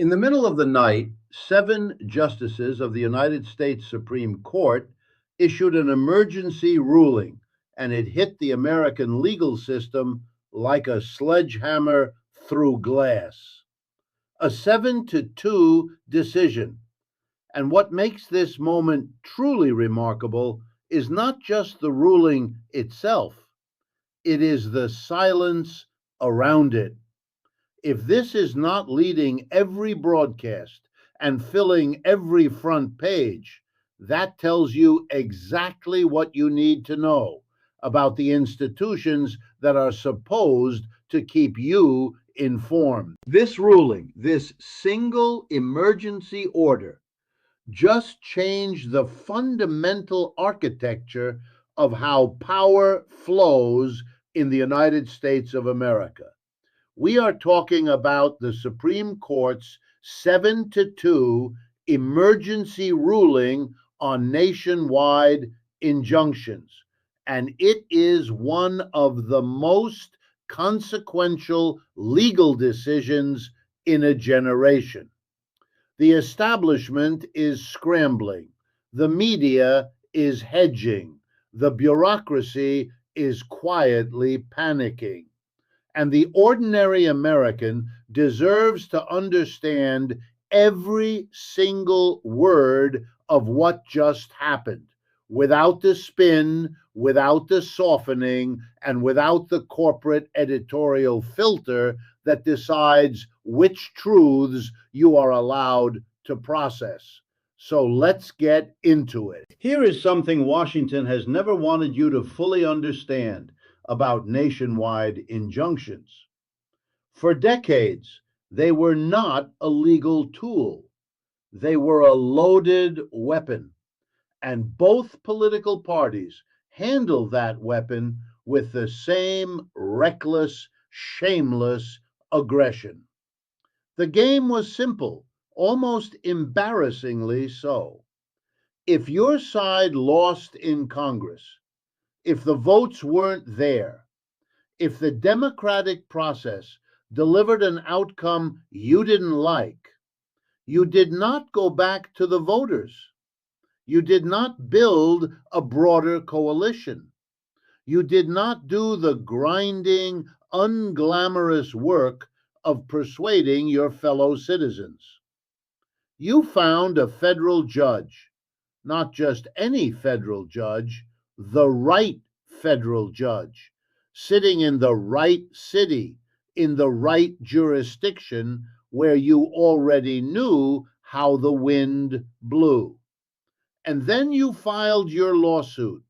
In the middle of the night, 7 justices of the United States Supreme Court issued an emergency ruling, and it hit the American legal system like a sledgehammer through glass. A 7-2 decision. And what makes this moment truly remarkable is not just the ruling itself, it is the silence around it. If this is not leading every broadcast and filling every front page, that tells you exactly what you need to know about the institutions that are supposed to keep you informed. This ruling, this single emergency order, just changed the fundamental architecture of how power flows in the United States of America. We are talking about the Supreme Court's 7-2 emergency ruling on nationwide injunctions. And it is one of the most consequential legal decisions in a generation. The establishment is scrambling. The media is hedging. The bureaucracy is quietly panicking. And the ordinary American deserves to understand every single word of what just happened without the spin, without the softening, and without the corporate editorial filter that decides which truths you are allowed to process. So let's get into it. Here is something Washington has never wanted you to fully understand about nationwide injunctions. For decades, they were not a legal tool. They were a loaded weapon, and both political parties handled that weapon with the same reckless, shameless aggression. The game was simple, almost embarrassingly so. If your side lost in Congress, if the votes weren't there, if the democratic process delivered an outcome you didn't like, you did not go back to the voters. You did not build a broader coalition. You did not do the grinding, unglamorous work of persuading your fellow citizens. You found a federal judge, not just any federal judge, the right federal judge, sitting in the right city, in the right jurisdiction where you already knew how the wind blew. And then you filed your lawsuit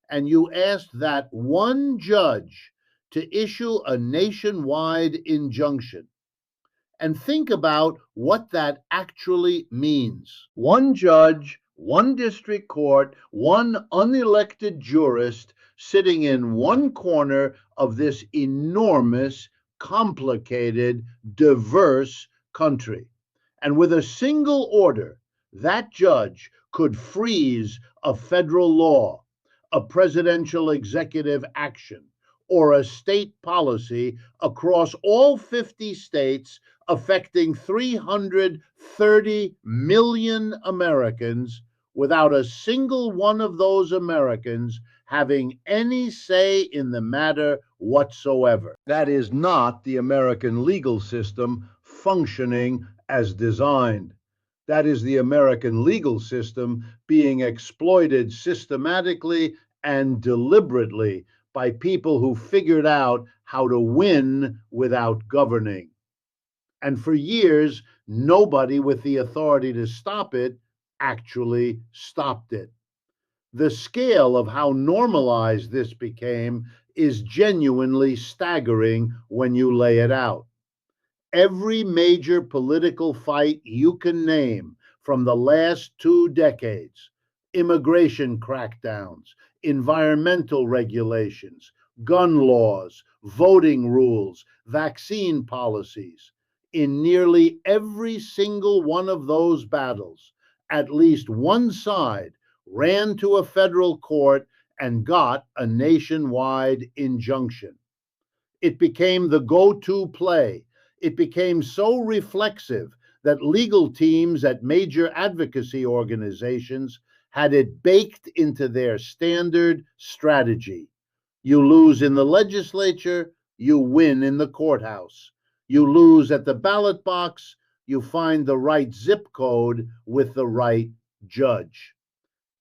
and you asked that one judge to issue a nationwide injunction. And think about what that actually means. One judge, one district court, one unelected jurist sitting in one corner of this enormous, complicated, diverse country. And with a single order, that judge could freeze a federal law, a presidential executive action, or a state policy across all 50 states affecting 330 million Americans without a single one of those Americans having any say in the matter whatsoever. That is not the American legal system functioning as designed. That is the American legal system being exploited systematically and deliberately by people who figured out how to win without governing. And for years, nobody with the authority to stop it actually stopped it. The scale of how normalized this became is genuinely staggering when you lay it out. Every major political fight you can name from the last 2 decades, immigration crackdowns, environmental regulations, gun laws, voting rules, vaccine policies, in nearly every single one of those battles, at least one side ran to a federal court and got a nationwide injunction. It became the go to play. It became so reflexive that legal teams at major advocacy organizations had it baked into their standard strategy. You lose in the legislature, you win in the courthouse. You lose at the ballot box, you find the right zip code with the right judge.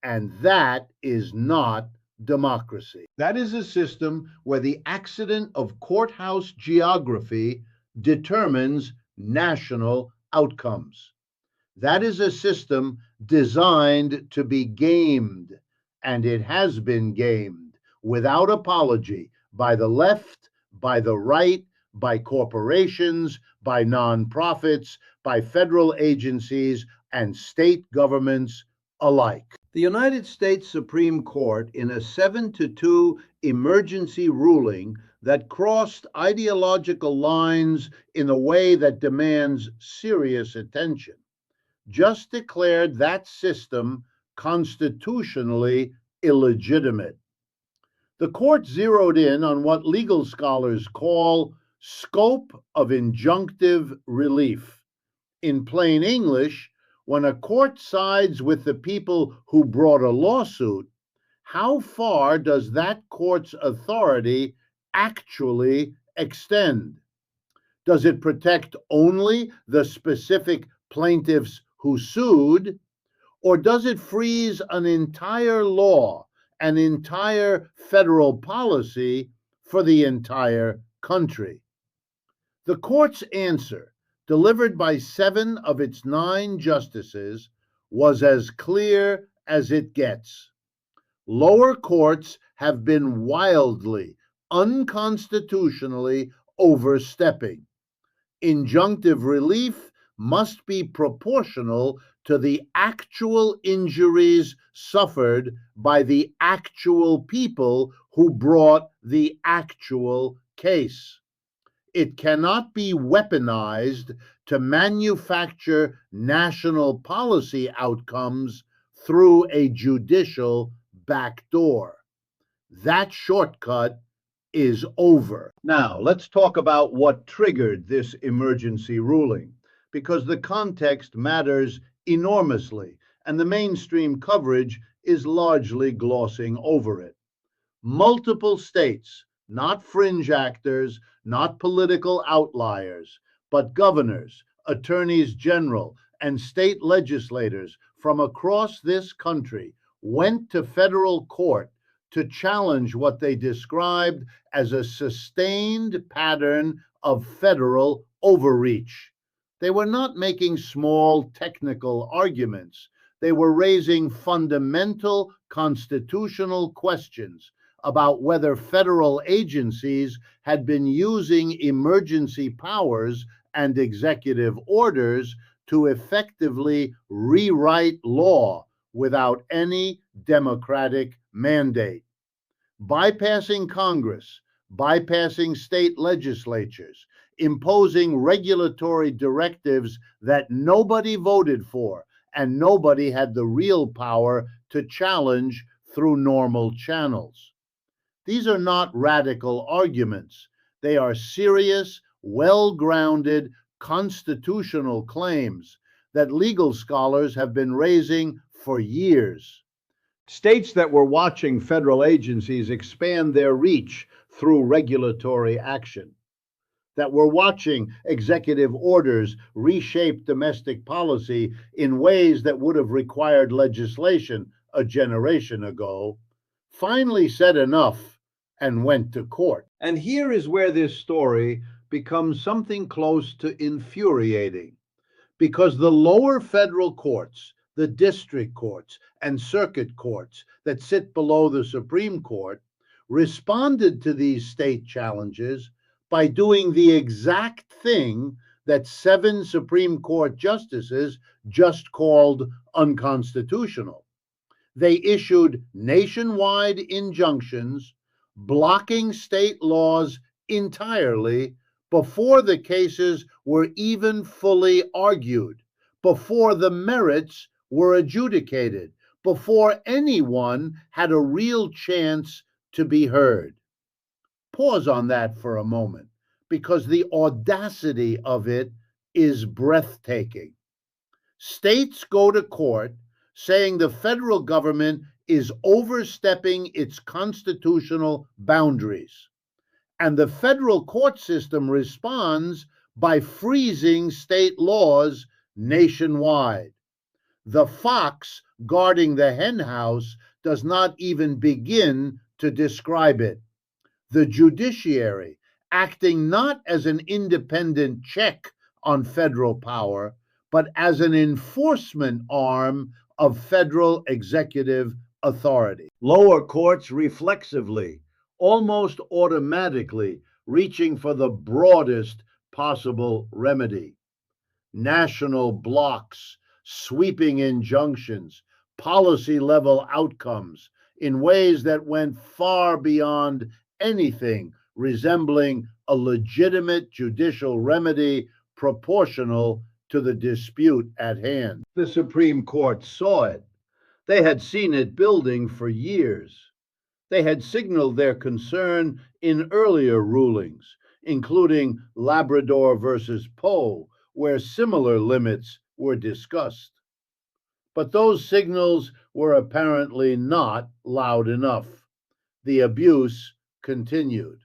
And that is not democracy. That is a system where the accident of courthouse geography determines national outcomes. That is a system designed to be gamed, and it has been gamed without apology by the left, by the right, by corporations, by nonprofits, by federal agencies, and state governments alike. The United States Supreme Court, in a 7-2 emergency ruling that crossed ideological lines in a way that demands serious attention, just declared that system constitutionally illegitimate. The court zeroed in on what legal scholars call scope of injunctive relief. In plain English, when a court sides with the people who brought a lawsuit, how far does that court's authority actually extend? Does it protect only the specific plaintiffs who sued, or does it freeze an entire law, an entire federal policy for the entire country? The court's answer, delivered by 7 of its 9 justices, was as clear as it gets. Lower courts have been wildly, unconstitutionally overstepping. Injunctive relief must be proportional to the actual injuries suffered by the actual people who brought the actual case. It cannot be weaponized to manufacture national policy outcomes through a judicial backdoor. That shortcut is over. Now, let's talk about what triggered this emergency ruling, because the context matters enormously, and the mainstream coverage is largely glossing over it. Multiple states, not fringe actors, not political outliers, but governors, attorneys general, and state legislators from across this country went to federal court to challenge what they described as a sustained pattern of federal overreach. They were not making small technical arguments. They were raising fundamental constitutional questions about whether federal agencies had been using emergency powers and executive orders to effectively rewrite law without any democratic mandate. Bypassing Congress, bypassing state legislatures, imposing regulatory directives that nobody voted for and nobody had the real power to challenge through normal channels. These are not radical arguments. They are serious, well-grounded constitutional claims that legal scholars have been raising for years. States that were watching federal agencies expand their reach through regulatory action, that were watching executive orders reshape domestic policy in ways that would have required legislation a generation ago, finally said enough and went to court. And here is where this story becomes something close to infuriating, because the lower federal courts, the district courts, and circuit courts that sit below the Supreme Court responded to these state challenges by doing the exact thing that 7 Supreme Court justices just called unconstitutional. They issued nationwide injunctions blocking state laws entirely before the cases were even fully argued, before the merits were adjudicated, before anyone had a real chance to be heard. Pause on that for a moment, because the audacity of it is breathtaking. States go to court saying the federal government is overstepping its constitutional boundaries. And the federal court system responds by freezing state laws nationwide. The fox guarding the henhouse does not even begin to describe it. The judiciary, acting not as an independent check on federal power, but as an enforcement arm of federal executive authority. Lower courts reflexively, almost automatically, reaching for the broadest possible remedy. National blocks, sweeping injunctions, policy level outcomes in ways that went far beyond anything resembling a legitimate judicial remedy proportional to the dispute at hand. The Supreme Court saw it. They had seen it building for years. They had signaled their concern in earlier rulings, including Labrador versus Poe, where similar limits were discussed. But those signals were apparently not loud enough. The abuse continued.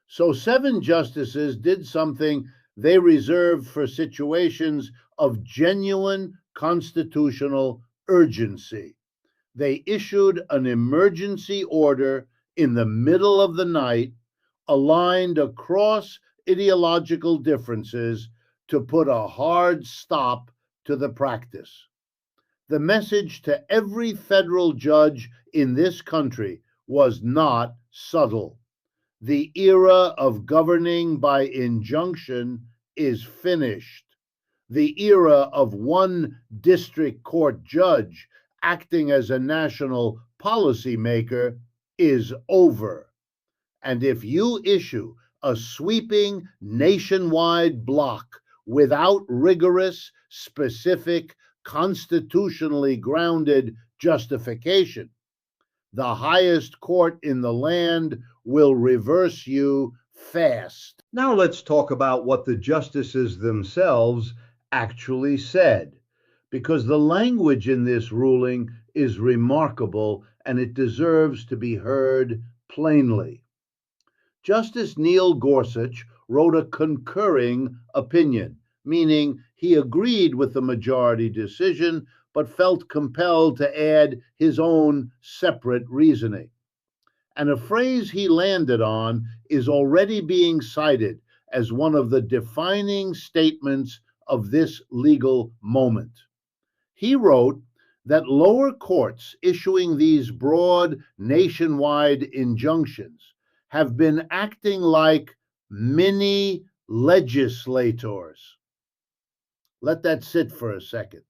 So 7 justices did something they reserved for situations of genuine constitutional urgency. They issued an emergency order in the middle of the night, aligned across ideological differences to put a hard stop to the practice. The message to every federal judge in this country was not subtle. The era of governing by injunction is finished. The era of one district court judge acting as a national policymaker is over. And if you issue a sweeping nationwide block without rigorous, specific, constitutionally grounded justification, the highest court in the land will reverse you fast. Now let's talk about what the justices themselves actually said, because the language in this ruling is remarkable and it deserves to be heard plainly. Justice Neil Gorsuch wrote a concurring opinion, meaning he agreed with the majority decision but felt compelled to add his own separate reasoning. And a phrase he landed on is already being cited as one of the defining statements of this legal moment. He wrote that lower courts issuing these broad nationwide injunctions have been acting like mini legislators. Let that sit for a second.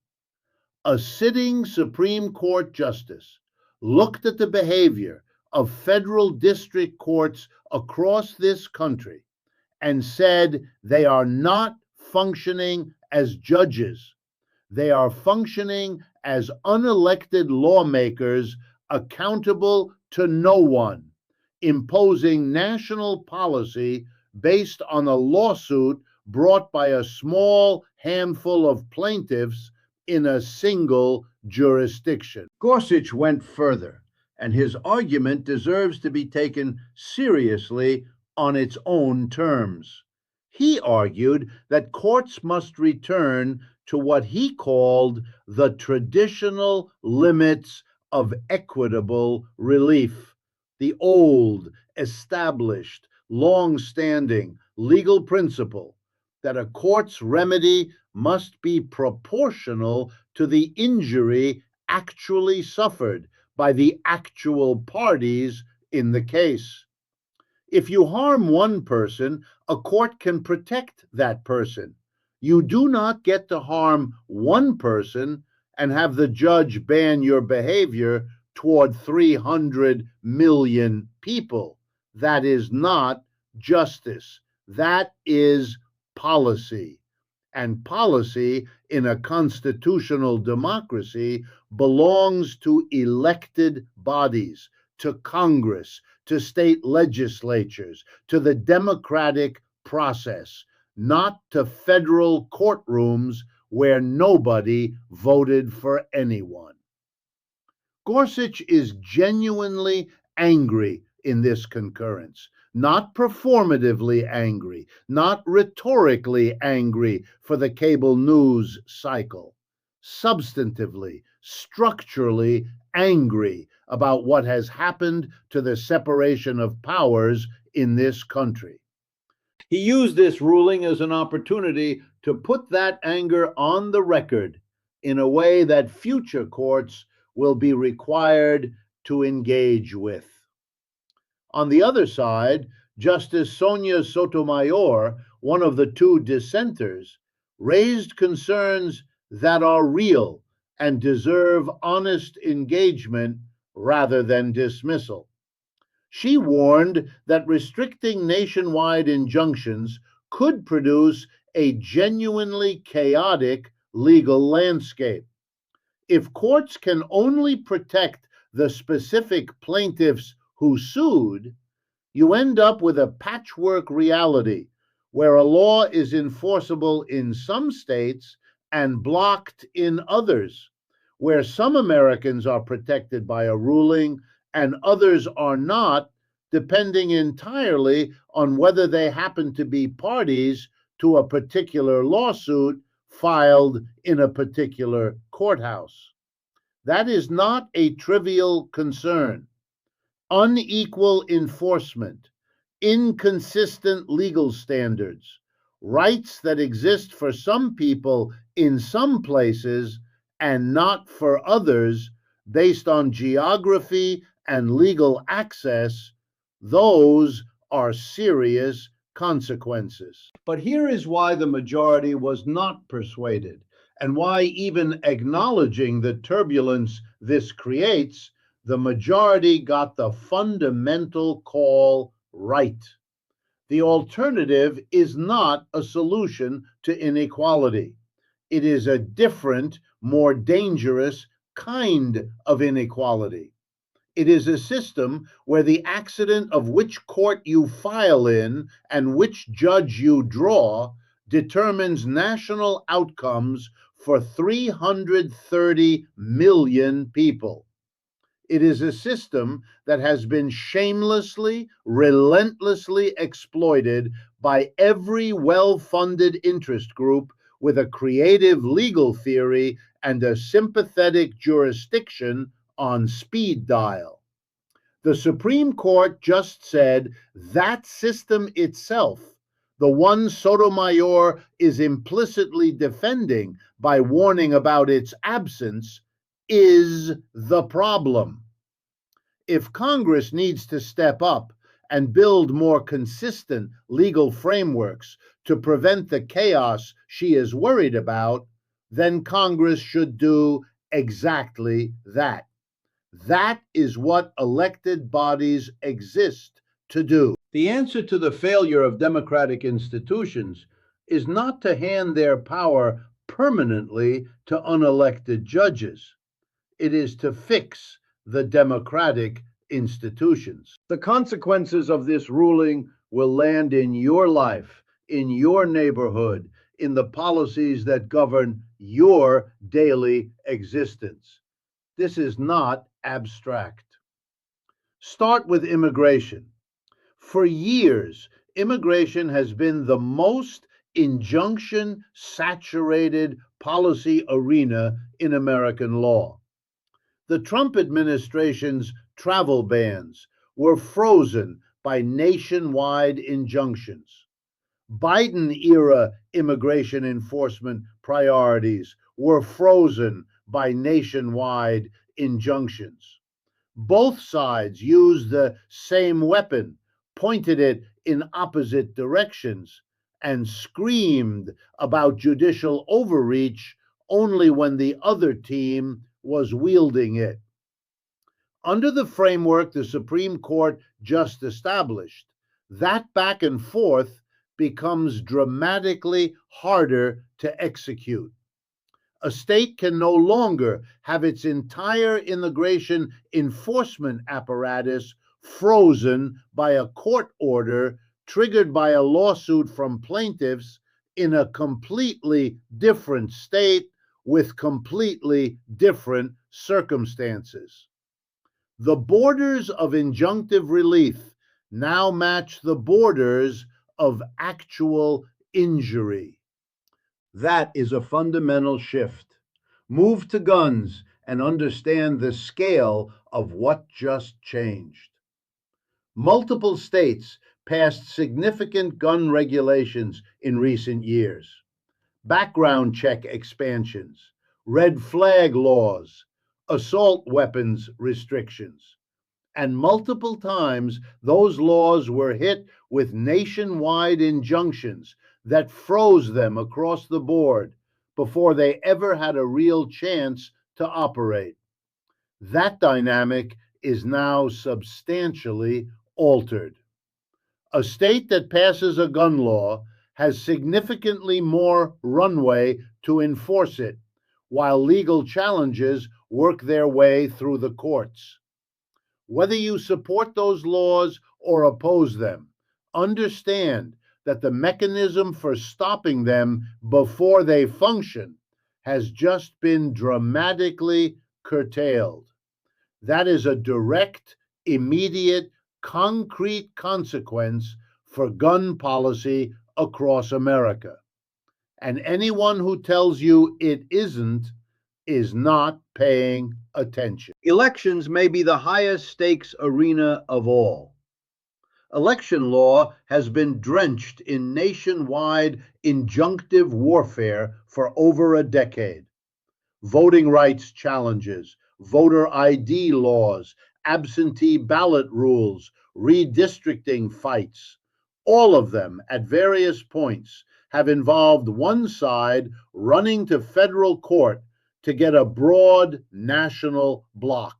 A sitting Supreme Court justice looked at the behavior of federal district courts across this country and said they are not functioning as judges. They are functioning as unelected lawmakers accountable to no one, imposing national policy based on a lawsuit brought by a small handful of plaintiffs in a single jurisdiction. Gorsuch went further, and his argument deserves to be taken seriously on its own terms. He argued that courts must return to what he called the traditional limits of equitable relief, the old, established, long-standing legal principle that a court's remedy must be proportional to the injury actually suffered by the actual parties in the case. If you harm one person, a court can protect that person. You do not get to harm one person and have the judge ban your behavior toward 300 million people. That is not justice. That is policy. And policy in a constitutional democracy belongs to elected bodies, to Congress, to state legislatures, to the democratic process, not to federal courtrooms where nobody voted for anyone. Gorsuch is genuinely angry in this concurrence, not performatively angry, not rhetorically angry for the cable news cycle, substantively, structurally angry about what has happened to the separation of powers in this country. He used this ruling as an opportunity to put that anger on the record in a way that future courts will be required to engage with. On the other side, Justice Sonia Sotomayor, one of the two dissenters, raised concerns that are real and deserve honest engagement rather than dismissal. She warned that restricting nationwide injunctions could produce a genuinely chaotic legal landscape. If courts can only protect the specific plaintiffs who sued, you end up with a patchwork reality where a law is enforceable in some states and blocked in others, where some Americans are protected by a ruling and others are not, depending entirely on whether they happen to be parties to a particular lawsuit filed in a particular courthouse. That is not a trivial concern. Unequal enforcement, inconsistent legal standards, rights that exist for some people in some places and not for others based on geography and legal access, those are serious consequences. But here is why the majority was not persuaded, and why, even acknowledging the turbulence this creates, the majority got the fundamental call right. The alternative is not a solution to inequality. It is a different, more dangerous kind of inequality. It is a system where the accident of which court you file in and which judge you draw determines national outcomes for 330 million people. It is a system that has been shamelessly, relentlessly exploited by every well-funded interest group with a creative legal theory and a sympathetic jurisdiction on speed dial. The Supreme Court just said that system itself, the one Sotomayor is implicitly defending by warning about its absence, is the problem. If Congress needs to step up and build more consistent legal frameworks to prevent the chaos she is worried about, then Congress should do exactly that. That is what elected bodies exist to do. The answer to the failure of democratic institutions is not to hand their power permanently to unelected judges. It is to fix the democratic institutions. The consequences of this ruling will land in your life, in your neighborhood, in the policies that govern your daily existence. This is not abstract. Start with immigration. For years, immigration has been the most injunction-saturated policy arena in American law. The Trump administration's travel bans were frozen by nationwide injunctions. Biden-era immigration enforcement priorities were frozen by nationwide injunctions. Both sides used the same weapon, pointed it in opposite directions, and screamed about judicial overreach only when the other team was wielding it. Under the framework the Supreme Court just established, that back and forth becomes dramatically harder to execute. A state can no longer have its entire immigration enforcement apparatus frozen by a court order triggered by a lawsuit from plaintiffs in a completely different state with completely different circumstances. The borders of injunctive relief now match the borders of actual injury. That is a fundamental shift. Move to guns and understand the scale of what just changed. Multiple states passed significant gun regulations in recent years. Background check expansions, red flag laws, assault weapons restrictions. And multiple times, those laws were hit with nationwide injunctions that froze them across the board before they ever had a real chance to operate. That dynamic is now substantially altered. A state that passes a gun law has significantly more runway to enforce it, while legal challenges work their way through the courts. Whether you support those laws or oppose them, understand that the mechanism for stopping them before they function has just been dramatically curtailed. That is a direct, immediate, concrete consequence for gun policy across America. And anyone who tells you it isn't is not paying attention. Elections may be the highest stakes arena of all. Election law has been drenched in nationwide injunctive warfare for over a decade. Voting rights challenges, voter ID laws, absentee ballot rules, redistricting fights, all of them at various points have involved one side running to federal court to get a broad national block.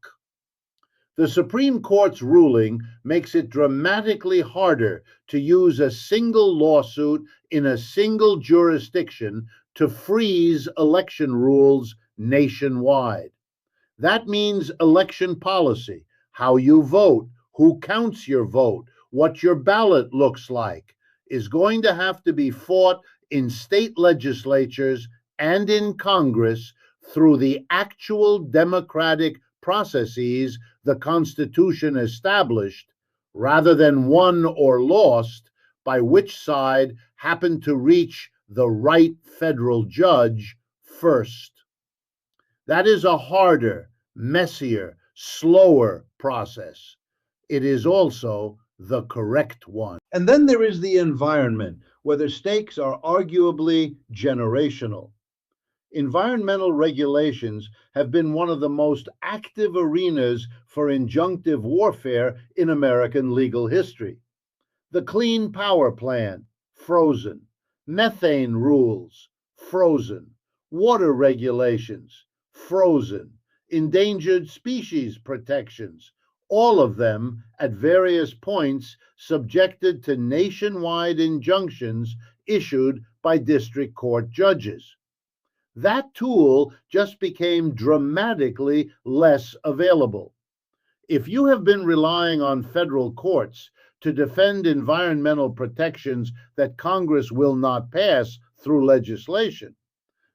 The Supreme Court's ruling makes it dramatically harder to use a single lawsuit in a single jurisdiction to freeze election rules nationwide. That means election policy, how you vote, who counts your vote, what your ballot looks like, is going to have to be fought in state legislatures and in Congress through the actual democratic processes the Constitution established, rather than won or lost by which side happened to reach the right federal judge first. That is a harder, messier, slower process. It is also the correct one. And then there is the environment, where the stakes are arguably generational. Environmental regulations have been one of the most active arenas for injunctive warfare in American legal history. The Clean Power Plan, frozen. Methane rules, frozen. Water regulations, frozen. Endangered species protections, all of them at various points subjected to nationwide injunctions issued by district court judges. That tool just became dramatically less available. If you have been relying on federal courts to defend environmental protections that Congress will not pass through legislation,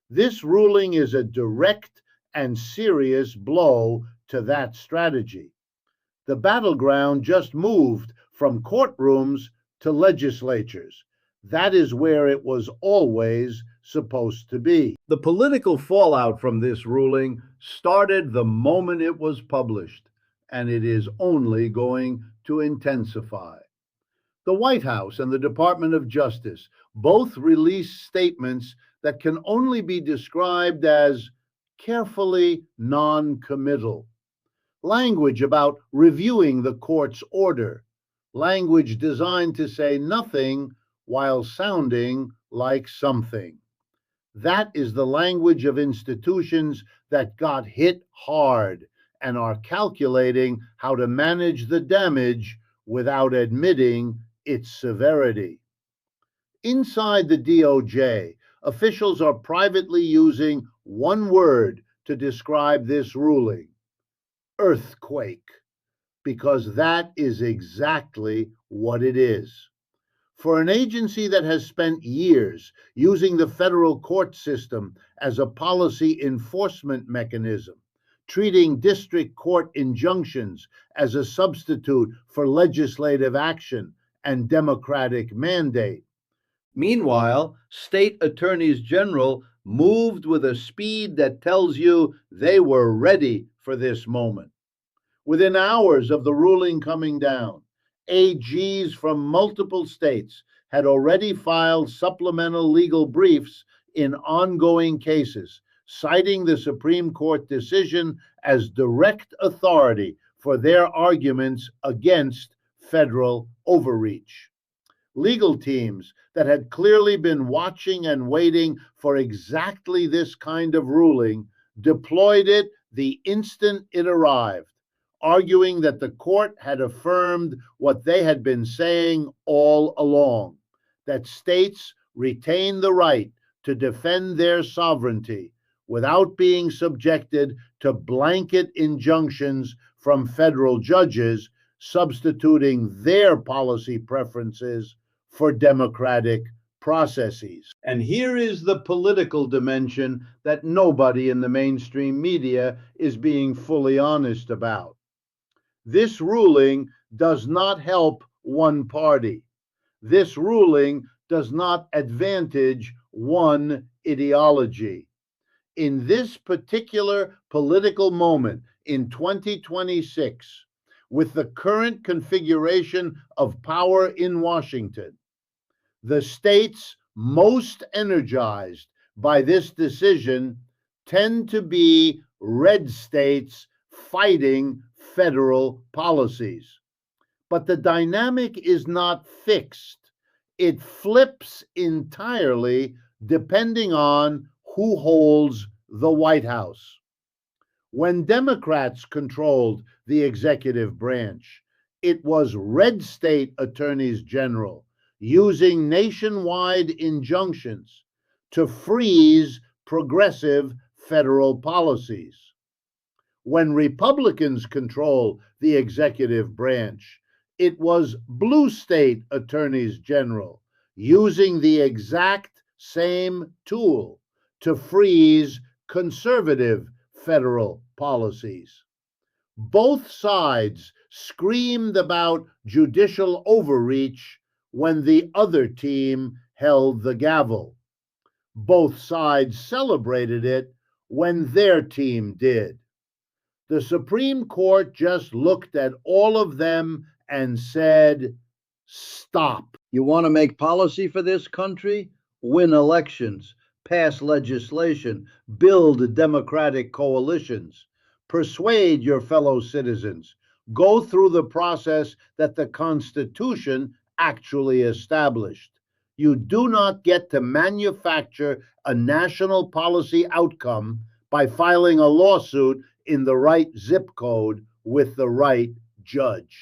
this ruling is a direct and serious blow to that strategy. The battleground just moved from courtrooms to legislatures. That is where it was always supposed to be. The political fallout from this ruling started the moment it was published, and it is only going to intensify. The White House and the Department of Justice both released statements that can only be described as carefully non-committal. Language about reviewing the court's order, language designed to say nothing while sounding like something. That is the language of institutions that got hit hard and are calculating how to manage the damage without admitting its severity. Inside the DOJ, officials are privately using one word to describe this ruling: earthquake, because that is exactly what it is. For an agency that has spent years using the federal court system as a policy enforcement mechanism, treating district court injunctions as a substitute for legislative action and democratic mandate. Meanwhile, state attorneys general moved with a speed that tells you they were ready for this moment. Within hours of the ruling coming down, AGs from multiple states had already filed supplemental legal briefs in ongoing cases, citing the Supreme Court decision as direct authority for their arguments against federal overreach. Legal teams that had clearly been watching and waiting for exactly this kind of ruling deployed it the instant it arrived, arguing that the court had affirmed what they had been saying all along, that states retain the right to defend their sovereignty without being subjected to blanket injunctions from federal judges, substituting their policy preferences for democratic processes. And here is the political dimension that nobody in the mainstream media is being fully honest about. This ruling does not help one party. This ruling does not advantage one ideology. In this particular political moment in 2026, with the current configuration of power in Washington, the states most energized by this decision tend to be red states fighting federal policies. But the dynamic is not fixed. It flips entirely depending on who holds the White House. When Democrats controlled the executive branch, it was red state attorneys general using nationwide injunctions to freeze progressive federal policies. When Republicans control the executive branch, it was blue state attorneys general using the exact same tool to freeze conservative federal policies. Both sides screamed about judicial overreach when the other team held the gavel. Both sides celebrated it when their team did. The Supreme Court just looked at all of them and said, stop. You want to make policy for this country? Win elections, pass legislation, build democratic coalitions, persuade your fellow citizens, go through the process that the Constitution actually established. You do not get to manufacture a national policy outcome by filing a lawsuit in the right zip code with the right judge.